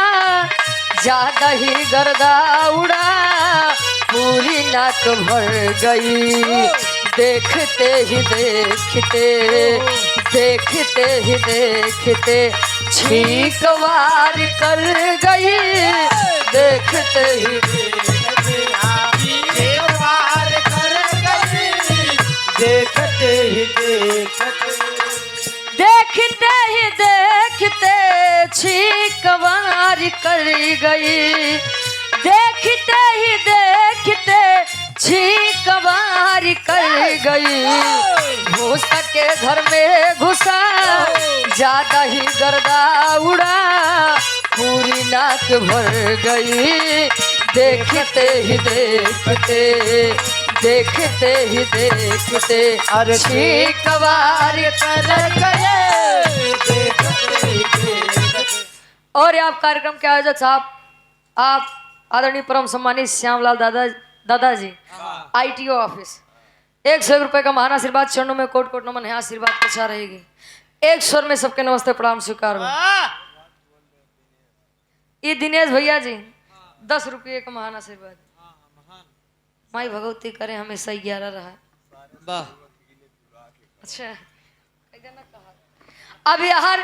ज्यादा ही गर्दा उड़ा पूरी नाक भर गई। देखते ही देखते छींक वार कर गई। देखते ही वार कर गई। देखते ही देखते छींक वार कर गई। देखते ही देखते छींक वार कर गई। भूसा के घर में घुसा ज्यादा ही गर्दा उड़ा पूरी नाक भर गई। देखते ही देखते अरे छींक वार कर गए। और ये आप कार्यक्रम के आयोजक साहब आप आदरणीय परम सम्मानित श्यामलाल दादाजी ITO ऑफिस 100 रुपए का महान आशीर्वाद चरणों में कोट कोट नमन है। आशीर्वाद पछा रहेगी। एक स्वर में सबके नमस्ते प्रणाम स्वीकार हो। ये दिनेश भैया जी 10 रुपये का महान आशीर्वाद। माई भगवती करे हमेशा 11 रहा। वाह अच्छा अब यार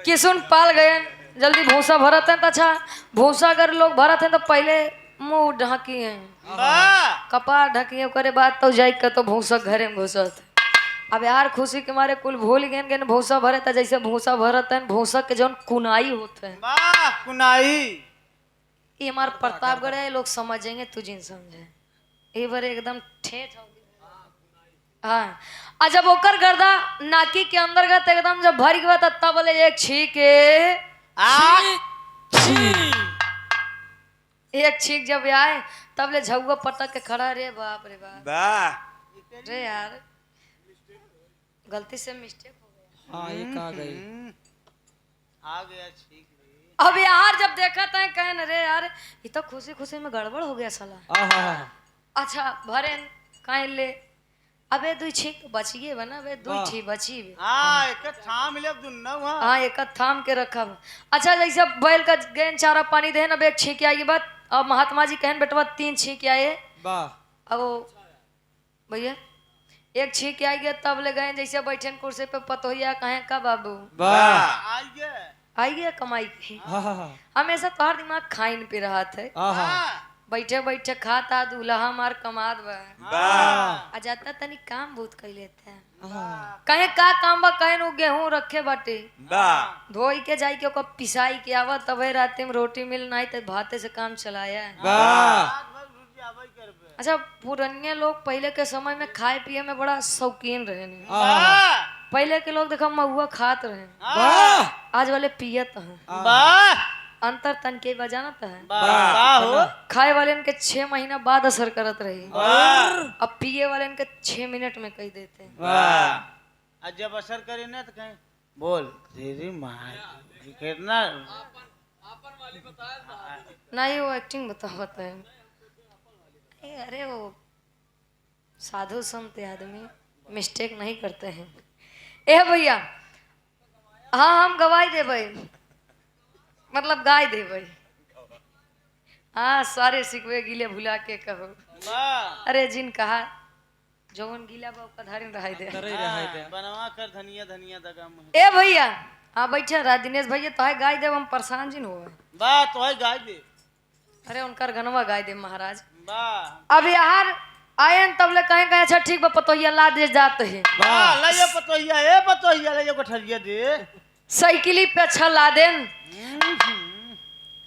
किसुन पाल गए जल्दी भूसा भरत है तो अच्छा भूसा अगर लोग भरत हैं तो पहले मुंह ढकी हैं वाह कपार ढकी करे बाद तो जाई के तो भूसा घरे में घुसत अब यार खुशी के मारे कुल भूल गए कि भूसा भरे था जैसे भूसा भरत है भूसा के जौन कुनाई होते हैं वाह कुनाई ये हमारे प्रतापगढ़ है लोग समझेंगे तू जिन समझे ये बार एकदम ठेठ हो गई। हाँ आ जब ओकर गर्दा नाकी के अंदर गत एकदम जब भर गया तब बोले एक छीक एक छीक जब आए तब ले झुआ पटक के खड़ा रे बाप वाह रे यार गलती से मिस्टेक हो गया। हाँ एक आ गई आ गया ठीक अब यार जब देखा था कहन रे यार ये तो खुशी खुशी में गड़बड़ हो गया साला। आहा अच्छा भरे कहीं ले अबे दू छीक बच गए बना अबे दू वाह। छीक बची बे। हाँ एक थाम ले दुन्ना वहाँ हाँ एक थाम के रखा बा। अच्छा जैसे बैल का गेन चारा पानी दे ना एक छीक आई बात अब महात्मा जी कहन बेटवा 3 छीक आए वाह अब वो भैया एक छीक आई गया तब ले गए जैसे बैठे कुर्सी पे पतोहिया कहे का बाबू वाह आ गया आई गया कमाई की आहा हमेशा तोहर दिमाग खाइन पे रहा थे आहा बैठे बैठे खाता दूल्हा मार कमाद बा वाह आ जाता तनी काम बहुत कर लेते हैं आहा कहे का काम बा कहे नु गेहूं रखे बाटे वाह धोई के जाई के ओकर पिसाई के आवा तबे राते में रोटी मिल नहीं तो भाते से काम चलाया। वाह अच्छा पुराने लोग पहले के समय में खाए पिए में बड़ा शौकीन रहे ने। आहा पहले के लोग देखा महुआ खात रहे वाह आज वाले पियत हैं वाह अंतर तन के बजानत है वाह हो खाए वाले के 6 महीना बाद असर करत रही वाह अब पिए वाले के 6 मिनट में कह देते हैं। वाह आज जब असर करे ना तो कहें बोल तेरी माँ कितना नहीं वो एक्टिंग बतावत है अरे वो साधु संत आदमी मिस्टेक नहीं करते हैं। ए भैया हाँ हम गवाही देवे मतलब गाय देवे हाँ सारे सिकवे गिले भुला के कहो वाह अरे जिन कहा जौन गीला बा ओका धारी रह दे। करे रहे दे बनवा कर धनिया धनिया दगा मुँह ए भैया हाँ बैठे रहा दिनेश भैया तो है गाय देव हम परेशान जिन हो वाह तो है गाय दे अरे उनकर गनवा गाय दे महाराज। वाह अब यार आयन तब ले कहे कहे अच्छा ठीक बा पतोहिया ला दे जाते हैं वाह ले ये पतोहिया ए पतोहिया ले ये गठरिया दे साइकिली पे अच्छा ला देन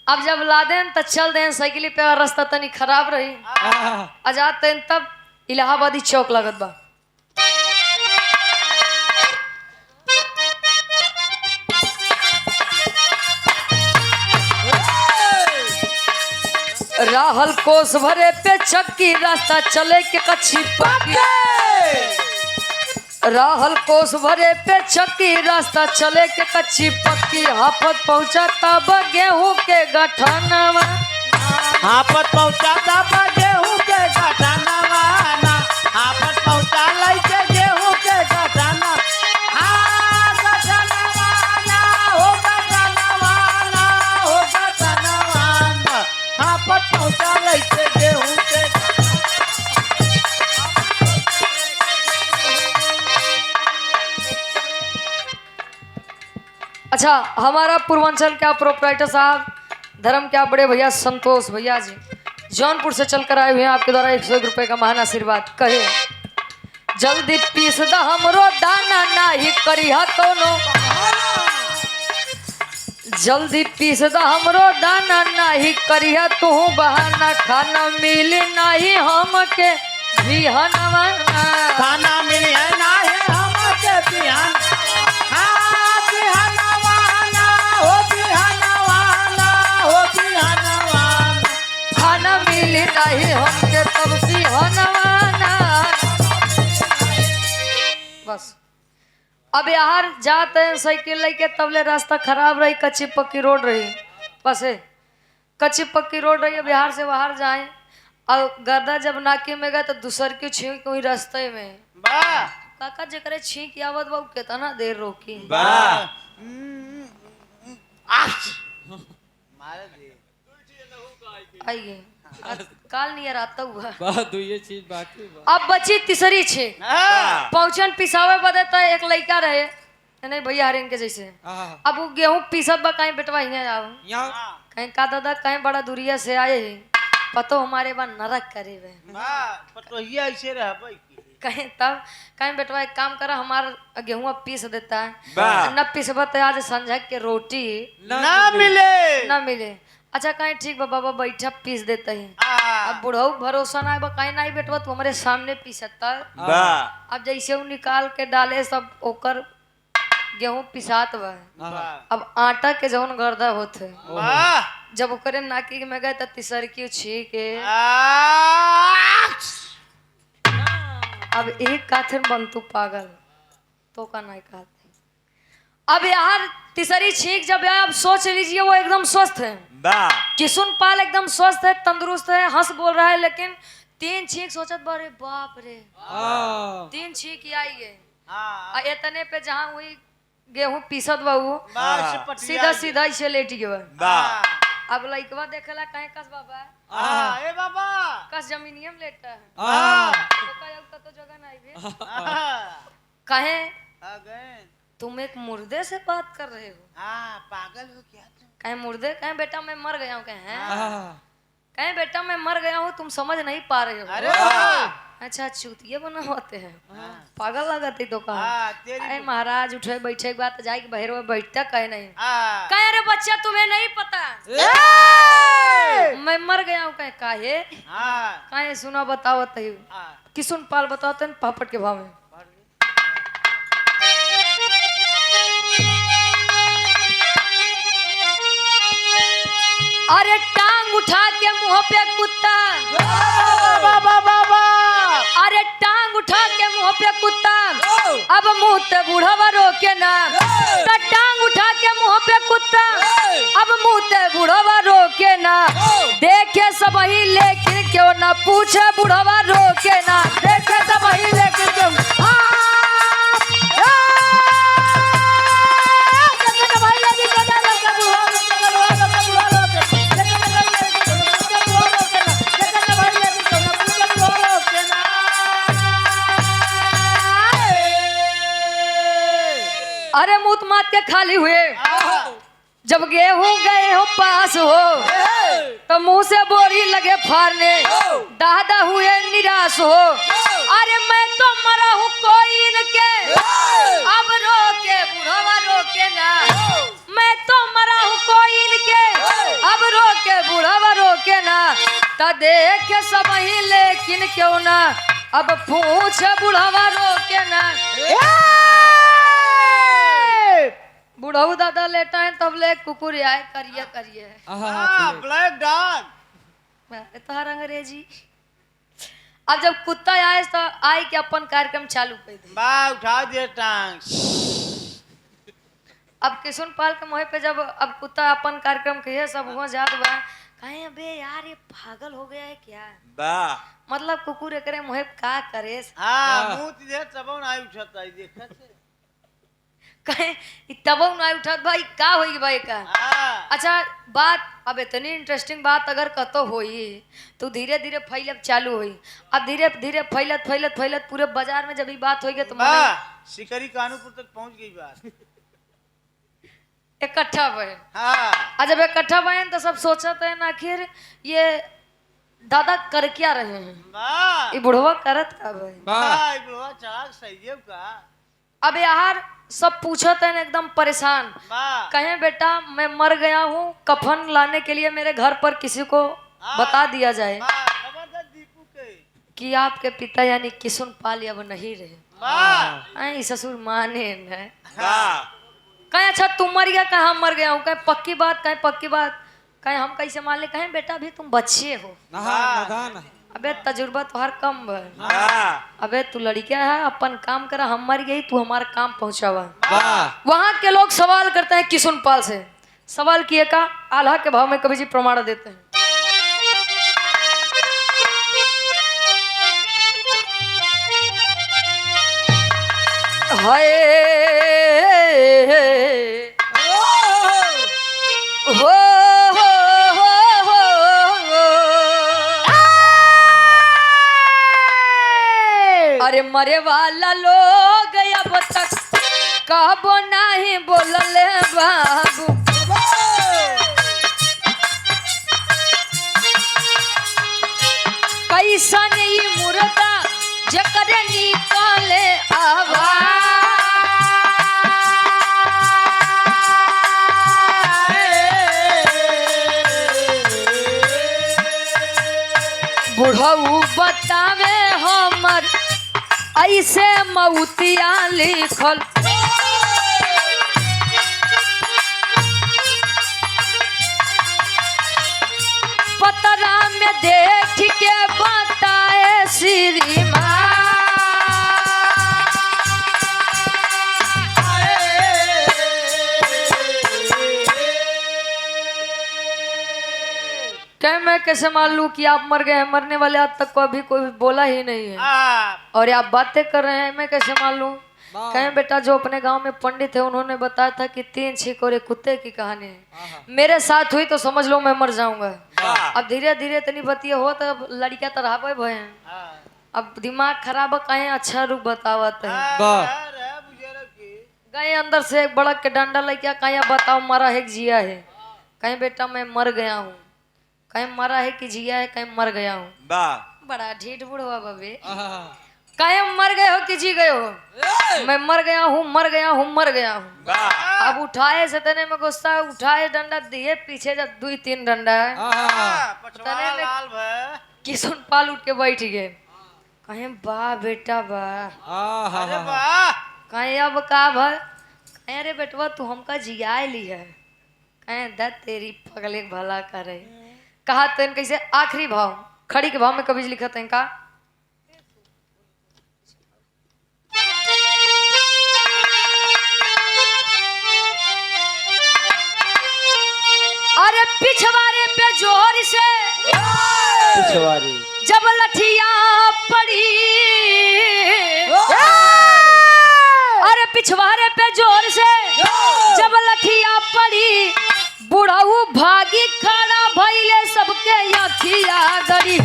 अब जब ला देन तो चल देन साइकिली पे और रास्ता तनी खराब रही आहा आजाद तेन तब इलाहाबादी चौक लगत बा राहल कोस भरे पे चक्की रास्ता चले के कच्ची पक्की राहल कोस भरे पे चक्की रास्ता चले के कच्ची पक्की हाफत पहुंचा तब गेहूं के गठनवा हापत पहुंचा दा गेहूं के गठाना वाना हापत पहुंचा लाई के गेहूं के गठाना हाँ गठाना वाला हो गठाना वाला हो गठाना वाला हापत पहुंचा लाई के गेहूं के अच्छा हमारा पूर्वांचल क्या प्रोपराइटर साहब धर्म क्या बड़े भैया संतोष भैया जी जौनपुर से चलकर आए हुए हैं आपके द्वारा 100 रुपए का महान आशीर्वाद कहे जल्दी पीस दा हमरो दाना नाही करिहा कोनो जल्दी पीस दा हमरो दाना नाही करिहा तू बहाना खाना मिल नाही हमके बिहनवा खाना मिली है ना है हमके बिहान हाँ बिहाना वाला हो बिहाना वाला हो बिहाना वाला खाना मिल नहीं हमके तब बिहनवा बस अब यार जाते हैं साइकिल लेके तबले रास्ता खराब रही कच्ची पक्की रोड रही बस है कच्ची पक्की रोड रही बिहार से बाहर जाए और गर्दा जब नाके में गए तो दूसर की छींक हुई रास्ते में वाह काका जकरे छींक आवत बाबू कितना देर रोकी वाह मारे दे आइए काल नियर आता हुआ बहुत ये चीज बाकी बा। अब बची तीसरी छे हाँ, पहुंचन पिसावे बदे तो एक लड़का रहे नहीं भैया हरिन के जैसे हाँ, अब वो गेहूं पीसत बा कहीं बेटवा यहाँ आओ यहाँ हाँ, कहीं का दादा कहीं बड़ा दूरिया से आए हैं पतो हमारे बा नरक करे वे पतोहिया ऐसे रह भाई कहीं तब कहीं बेटवा एक काम करा हमारा गेहूं पीस देता है वाह। न पीसबा तो आज संझा के रोटी ना मिले। न मिले अच्छा कहीं ठीक बा बाबा बैठा पीस देते हैं हाँ, अब बुढ़ऊ भरोसा ना बा कहीं नहीं बेटवा तू हमारे सामने पीसता वाह। अब जैसे वो निकाल के डाले सब ओकर गेहूं पिसात बा वाह, अब आटा के जौन गर्दा होते वाह, जब ओकरे नाकी में गए त तिसरकी छी के अब एक काथन बनतू पागल तो का नहीं कहते अब यार तीसरी छींक जब आया अब सोच लीजिए वो एकदम स्वस्थ है किशुन पाल एकदम स्वस्थ है तंदुरुस्त है हंस बोल रहा है लेकिन 3 छींक सोचत बारे बाप रे 3 छींक आई है हाँ, इतने पे जहाँ हुई गेहूं पीसत बाबू बस पटिया सीधा सीधा इसे लेट गया हाँ, अब लइकवा देखेला कहीं कस बाबा हाँ, ए बाबा कस जमीनियम लेटा है हाँ, तो कहीं तो जगह नहीं भी हाँ, कहे आ गए। तुम एक मुर्दे से बात कर रहे हो हाँ, पागल हो क्या तुम? कहीं मुर्दे कहीं बेटा मैं मर गया हूँ कहीं हैं कहीं बेटा मैं मर गया हूँ तुम समझ नहीं पा रहे हो अरे वाह, अच्छा चूतिये बना होते हैं पागल लगती तो कहा हाँ, तेरी अरे महाराज उठे बैठे के बाद जाए बहर में बैठता कहे नहीं हाँ, कहे अरे बच्चा तुम्हें नहीं पता मैं मर गया हूँ कहे काहे हाँ, कहे सुना बताओ तही हाँ, किसुन पाल बताओ तन पापड़ के भाव में अरे टांग उठा के मुंह पे कुत्ता बाबा बाबा, अरे टांग उठा के मुंह पे कुत्ता अब मुंह ते बूढ़वा रोके ना तो टांग उठा के मुंह पे कुत्ता अब मुंह ते बूढ़वा रोके ना देखे सब ही लेकिन क्यों ना पूछे बूढ़वा रोके ना देखे सब ही लेकिन क्यों अरे मुंह मात के खाली हुए जब गेहूं गए हो पास हो तो मुंह से बोरी लगे फाड़ने दादा हुए निराश हो अरे मैं तो मरा हूँ कोई इनके अब रोके बुढ़वा रोके ना मैं तो मरा हूँ कोई इनके अब रोके बुढ़वा रोके ना तो देखे सब ही लेकिन क्यों ना अब पूछ बुढ़वा रोके ना बुढ़ऊ दादा लेटा है तब ले कुकुर आए करिए करिए हाँ, ब्लैक डॉग, तोहर अंग्रेजी अब जब कुत्ता आए तो आई के अपन कार्यक्रम चालू कर दे बा उठा दे टांग। अब किशुन पाल के मुँह पे जब अब कुत्ता अपन कार्यक्रम कहिए सब हुआ जात बा कहे अबे यार ये पागल हो गया है क्या मतलब कुकुर एकरे मुँह का करे हाँ, मुंह दे तब ना उठता है देखा से। कहे तब ना उठत भाई का होगी भाई का हाँ, अच्छा बात अब इतनी इंटरेस्टिंग बात अगर कतो होई तो धीरे धीरे फैलब चालू हुई अब धीरे धीरे फैलत फैलत फैलत पूरे बाजार में जब ये बात होगी तो वाह, शिकारी कानूपुर तक पहुंच गई बात। इकट्ठा बहन हाँ, और जब इकट्ठा बहन तो सब सोचते हैं ना आखिर ये दादा कर क्या रहे हैं वाह, ये बुढ़वा करत का भाई वाह, ये बुढ़वा चढ़ा सही है का। अब यार सब पूछते हैं एकदम परेशान वाह, कहें बेटा मैं मर गया हूँ कफन लाने के लिए मेरे घर पर किसी को बता दिया जाए वाह, खबर दे दीपू के। कि आपके पिता यानी किशुन पाल अब नहीं रहे वाह, आई ससुर माने न वाह, कहे अच्छा तुम मर गया कहे हम मर गया हूँ कहे पक्की बात कहे पक्की बात कहे हम कैसे मान ले कहे बेटा अभी तुम बच्चे हो अबे तजुर्बा तो हर कम है वाह, अबे तू लड़किया है अपन काम करा हम मर गई तू हमारा काम पहुंचावा वहां के लोग सवाल करते हैं किशुन पाल से सवाल किए का आल्हा के भाव में कवि जी प्रमाण देते हैं हाय हो अरे मरे वाला लोग अब तक कहबो नहीं बोलले बाबू कैसा नहीं मुर्दा जकर निकाले बुढ़ऊ बतावे हमर ऐसे मऊतिया लिखल पतरा में देख के बताए श्रीमान क्या मैं कैसे मान लूं कि आप मर गए हैं? मरने वाले आज तक कभी कोई बोला ही नहीं है और आप बातें कर रहे हैं, मैं कैसे मान लूं? कहें बेटा जो अपने गांव में पंडित है उन्होंने बताया था कि 3 छींक और एक कुत्ते की कहानी है, मेरे साथ हुई तो समझ लो मैं मर जाऊंगा। अब धीरे धीरे इतनी बतिया हो तो लड़कियां तो रहा भय हैं, अब दिमाग खराब है, कहीं अच्छा रूप बतावत है गए अंदर से एक बड़ा के डंडा लेके कहीं बताओ मरा है कि जिया है? कहीं बेटा मैं मर गया हूँ, कहीं मरा है कि जिया है, कहीं मर गया हूँ। बड़ा ढीठ बुढ़वा बबे, कहीं मर गए हो कि जी गए हो? मैं मर गया हूँ, मर गया हूँ, मर गया हूँ। अब उठाए से तने में गुस्सा, उठाए डंडा दिए पीछे जब 2-3 डंडा है तने में किसुन पाल उठ के बैठ गए। कहीं बा बेटा बा, कहीं अब का भा, कहीं अरे बेटवा तू हमका जिया ली है, कहीं द तेरी पगले भला करे। कहा तेन कैसे आखिरी भाव खड़ी के भाव में कभी लिखा था इनका अरे पिछवाड़े पे जोर से जब लठिया पड़ी, अरे पिछवाड़े पे जोर से जब लठिया पड़ी बुढ़ाऊ भागी खड़ा भइले सबके अखिया गड़ी।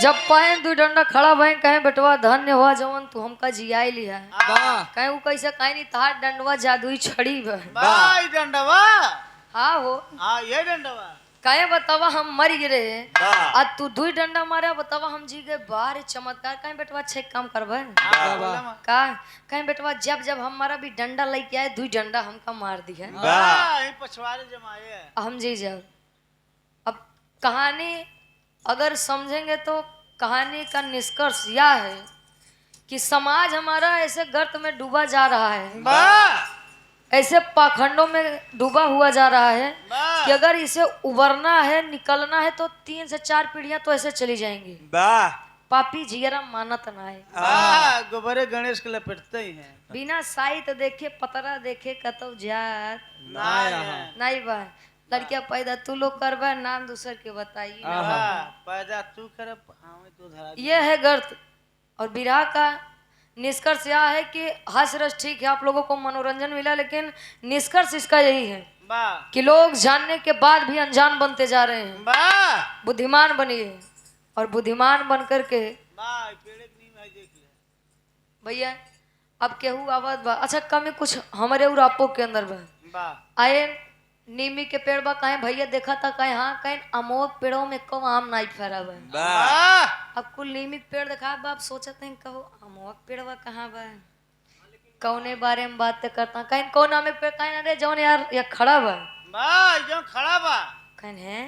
जब पाए 2 डंडा खड़ा भई कहे बेटवा धन्य हुआ जवन तू हमका जिया लिया है, कहे वो कैसे कहीं नहीं तार डंडवा जादुई छड़ी डंडवा हाँ हो ये डंडवा कहे बतावा हम मर गए आज तू 2 डंडा मारा बतावा हम जी गए बाहर चमत्कार। कहे बेटवा अच्छा काम करबे का? कहे बेटवा जब जब हमारा भी डंडा लेके आए 2 डंडा हमका मार दिया पछवाड़े जमाए हम जी जाओ। अब कहानी अगर समझेंगे तो कहानी का निष्कर्ष यह है कि समाज हमारा ऐसे गर्त में डूबा जा रहा है, ऐसे पाखंडों में डूबा हुआ जा रहा है कि अगर इसे उबरना है निकलना है तो 3 से 4 पीढ़ियां तो ऐसे चली जाएंगी। पापी जियरा मानत ना है गोबरे गणेश के लपेटते ही हैं बिना साइत देखे पतरा देखे कतौ जात नहीं बा। लड़कियां पैदा तू लोग करबा नाम दूसर के बताइए पैदा तू कर ये है गर्त। और विराह का निष्कर्ष यह है कि हास्य रस ठीक है आप लोगों को मनोरंजन मिला, लेकिन निष्कर्ष इसका यही है कि लोग जानने के बाद भी अनजान बनते जा रहे हैं। बुद्धिमान बनिए और बुद्धिमान बन करके भैया अब केहू आवाज बा अच्छा कमी कुछ हमारे और आपो के अंदर बा आए नीमी के पेड़ बा कहे भैया देखा था कहे हाँ कहे अमोक पेड़ों में कौ आम नहीं फरा बा। अब कुल नीमी पेड़ देखा बाप सोचते हैं कहो अमोक पेड़ बा कहाँ बा कौने बारे में बात करता कहीं कौन आमे पेड़ कहे अरे जौन यार या खड़ा बा जो खड़ा बा कहे है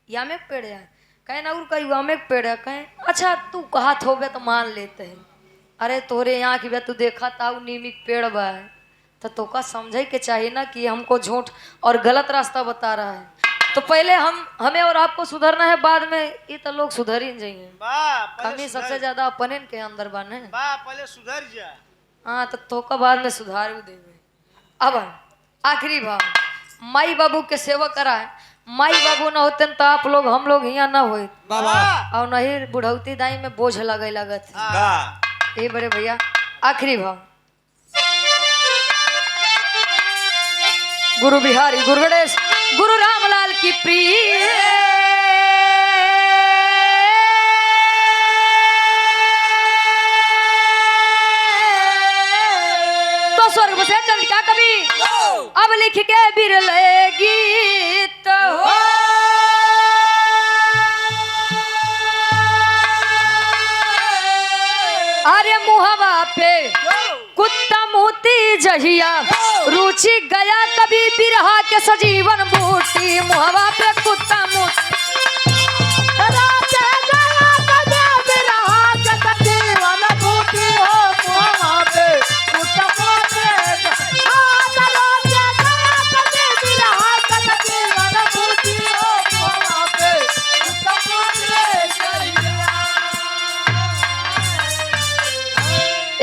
या में पेड़ है कहे ना कहीं आमे पेड़ है कहे अच्छा तू कहा थोबे तो मान लेते हैं अरे तोरे यहाँ की तू देखा था नीमी पेड़ बा तो का समझे के चाहिए ना कि हमको झूठ और गलत रास्ता बता रहा है। तो पहले हमें और आपको सुधरना है, बाद में ये तो लोग सुधर ही जाएंगे। कमी सबसे ज्यादा अपने के अंदर बने पहले सुधर जा। हाँ तो का बाद में सुधार भी देंगे। अब आखिरी भाव माई बाबू के सेवा करा है। माई बाबू न होते तो आप लोग हम लोग यहाँ न होते बाबा और नहीं बुढ़ौती दाई में बोझ लगे लगत का ये बड़े भैया आखिरी भाव गुरु बिहारी गुरु गणेश गुरु रामलाल की प्रिय तो स्वर्ग से चल क्या कभी अब लिख के बिरले गीत हो अरे मुहवा पे कुत्ता मोती जहिया रुचि गया कभी बिरहा के सजीवन बूटी मुहवा पे कुत्ता मोती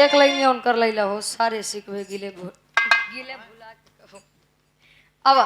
एक लाइन ऑन कर लैला हो सारे सिकवे गिले भुला के अब